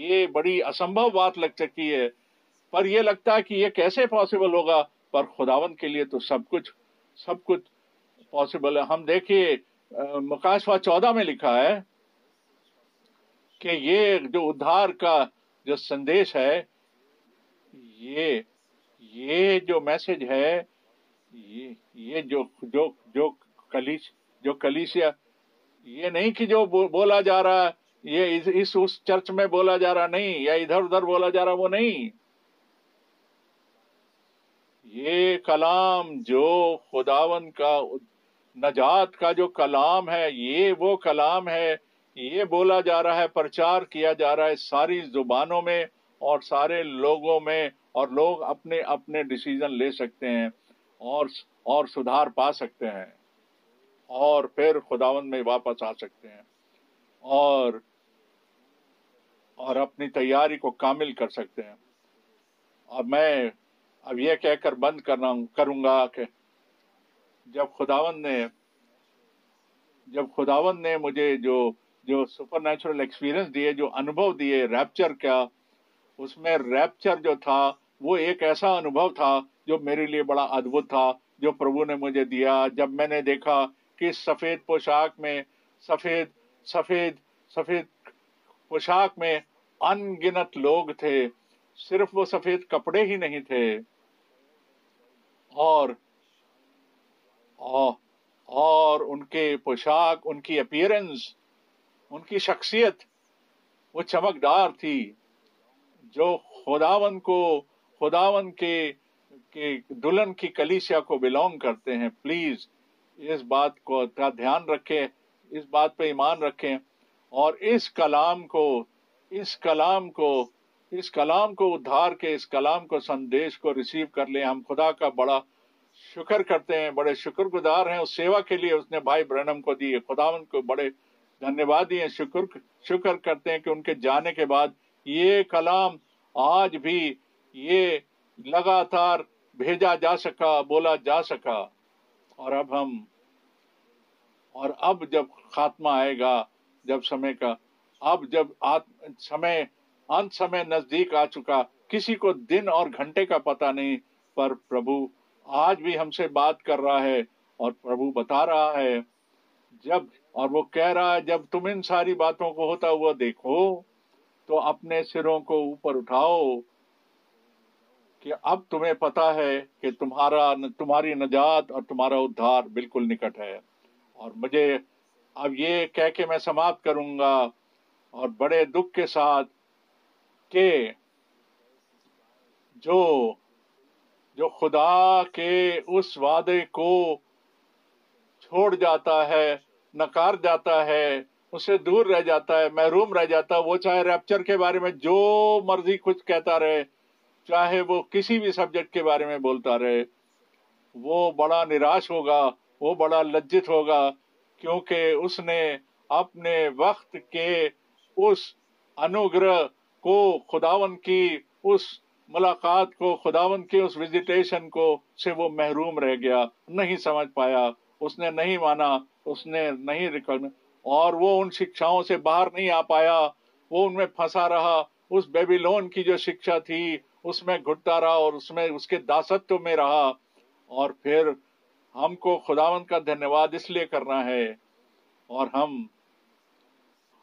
A: یہ بڑی اسمبھو بات لگ سکتی ہے، پر یہ لگتا ہے کہ یہ کیسے پاسبل ہوگا، پر خداوند کے لیے تو سب کچھ پاسبل ہے۔ ہم دیکھیے مکاشفہ 14 میں لکھا ہے کہ یہ جو ادھار کا جو سندیش ہے، یہ جو میسج ہے، یہ جو کلیسیا، یہ نہیں کہ جو بولا جا رہا ہے یہ اس چرچ میں بولا جا رہا نہیں، یا ادھر ادھر بولا جا رہا، وہ نہیں۔ یہ کلام جو خداوند کا نجات کا جو کلام ہے، یہ وہ کلام ہے، یہ بولا جا رہا ہے، پرچار کیا جا رہا ہے ساری زبانوں میں اور سارے لوگوں میں، اور لوگ اپنے اپنے ڈیسیژن لے سکتے ہیں اور سدھار پا سکتے ہیں، اور پھر خداوند میں واپس آ سکتے ہیں اور اپنی تیاری کو کامل کر سکتے ہیں۔ اور میں اب یہ کہہ کر بند کروں گا کہ جب خداوند نے مجھے جو سپر نیچرل ایکسپیرئنس دیے، جو انبھو دیے ریپچر کا، اس میں ریپچر جو تھا وہ ایک ایسا انبھو تھا جو میرے لیے بڑا ادبھت تھا، جو پربھو نے مجھے دیا، جب میں نے دیکھا کہ سفید پوشاک میں سفید پوشاک میں ان گنت لوگ تھے، صرف وہ سفید کپڑے ہی نہیں تھے، اور ان کے پوشاک، ان کی اپیرنس، ان کی شخصیت وہ چمکدار تھی، جو خداوند کے دلہن کی کلیسیا کو بلونگ کرتے ہیں۔ پلیز اس بات کا دھیان رکھیں، اس بات پہ ایمان رکھیں، اور اس کلام کو ادھار کے اس کلام کو سندیش کو ریسیو کر لیں۔ ہم خدا کا بڑا شکر کرتے ہیں، بڑے شکر گزار ہیں اس سیوا کے لیے اس نے بھائی برنم کو دی، خداوند کو بڑے دھنیہ واد دیے، شکر کرتے ہیں کہ ان کے جانے کے بعد یہ کلام آج بھی یہ لگاتار بھیجا جا سکا، بولا جا سکا۔ اور اب جب خاتمہ آئے گا، جب انت سمے نزدیک آ چکا، کسی کو دن اور گھنٹے کا پتہ نہیں، پر پربھو آج بھی ہم سے بات کر رہا ہے، اور پربھو بتا رہا ہے اور وہ کہہ رہا ہے جب تم ان ساری باتوں کو ہوتا ہوا دیکھو تو اپنے سروں کو اوپر اٹھاؤ، کہ اب تمہیں پتا ہے کہ تمہاری نجات اور تمہارا ادھار بالکل نکٹ ہے۔ اور مجھے اب یہ کہہ کے میں سماپت کروں گا، اور بڑے دکھ کے ساتھ، کہ جو جو خدا کے اس وعدے کو چھوڑ جاتا ہے، نکار جاتا ہے، اس سے دور رہ جاتا ہے، محروم رہ جاتا ہے، وہ چاہے ریپچر کے بارے میں جو مرضی کچھ کہتا رہے، چاہے وہ کسی بھی سبجیکٹ کے بارے میں بولتا رہے، وہ بڑا نراش ہوگا، وہ بڑا لجت ہوگا، کیونکہ اس نے اپنے وقت کے اس انوگرہ کو، خداون کی اس ملاقات کو، خداون کی اس وزیٹیشن کو سے وہ محروم رہ گیا، نہیں سمجھ پایا، اس نے نہیں مانا، اس نے نہیں اور وہ ان شکشاؤں سے باہر نہیں آ پایا، وہ ان میں پھنسا رہا، اس بیبیلون کی جو شکشا تھی اس میں گھٹتا رہا اور اس میں اس کے داستو میں رہا۔ اور پھر ہم کو خداوند کا دھنیواد اس لیے کرنا ہے، اور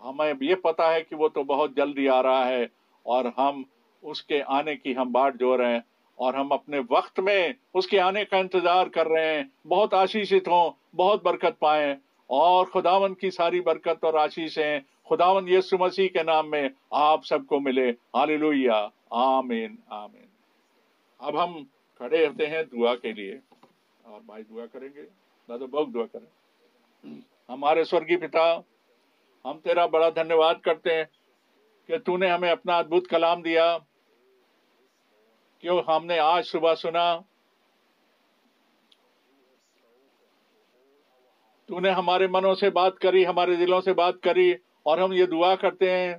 A: ہمیں یہ پتا ہے کہ وہ تو بہت جلدی آ رہا ہے، اور ہم اس کے آنے کی ہم باٹ جو رہے ہیں، اور ہم اپنے وقت میں اس کے آنے کا انتظار کر رہے ہیں، بہت آشیشت ہوں، بہت برکت پائیں، اور خداوند کی ساری برکت اور آشیشیں خداوند یسوع مسیح کے نام میں آپ سب کو ملے۔ ہاللویہ، آمین آمین۔ اب ہم کھڑے ہوتے ہیں دعا کے لیے، اور بھائی دعا کریں گے، دادا بہت دعا کریں۔ ہمارے سورگی پتا، ہم تیرا بڑا دھنیواد کرتے ہیں کہ تو نے ہمیں اپنا ادبھت کلام دیا، کہ ہم نے آج صبح سنا، تو نے ہمارے منوں سے بات کری، ہمارے دلوں سے بات کری، اور ہم یہ دعا کرتے ہیں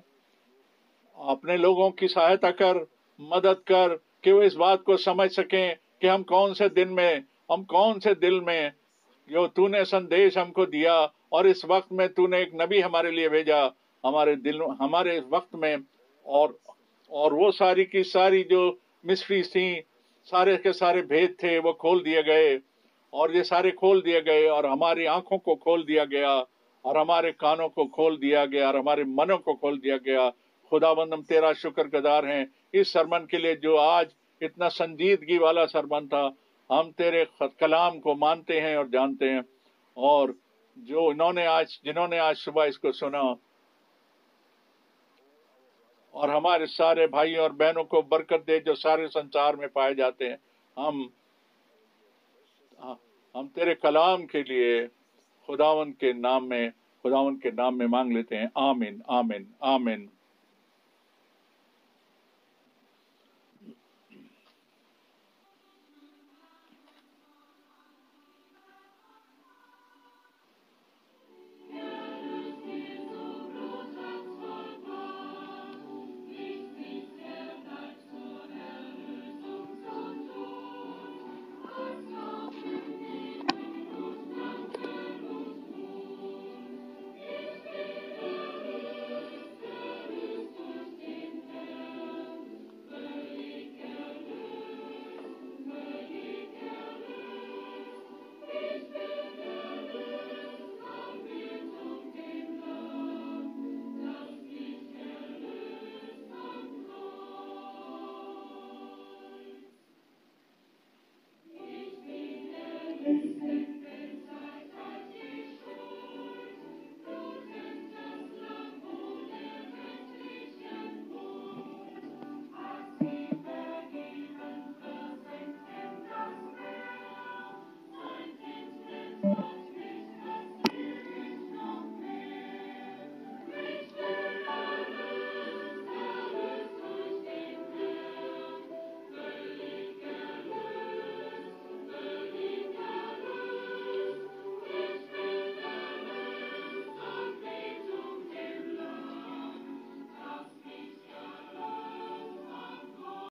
A: اپنے لوگوں کی سہایتا کر، مدد کر کہ وہ اس بات کو سمجھ سکیں کہ ہم کون سے دل میں جو تو نے سندیش ہم کو دیا، اور اس وقت میں تو نے ایک نبی ہمارے لیے بھیجا ہمارے وقت میں، اور وہ ساری کی ساری جو مسٹریز تھیں، سارے کے سارے بھید تھے، وہ کھول دیے گئے، اور یہ سارے کھول دیے گئے، اور ہماری آنکھوں کو کھول دیا گیا، اور ہمارے کانوں کو کھول دیا گیا، اور ہمارے منوں کو کھول دیا گیا۔ خداوند ہم تیرا شکر گزار ہیں اس سرمن کے لیے جو آج اتنا سنجیدگی والا سرمن تھا۔ ہم تیرے کلام کو مانتے ہیں اور جانتے ہیں، اور جنہوں نے آج صبح اس کو سنا، اور ہمارے سارے بھائی اور بہنوں کو برکت دے جو سارے سنسار میں پائے جاتے ہیں۔ ہم تیرے کلام کے لیے خداوند کے نام میں مانگ لیتے ہیں، آمین آمین آمین۔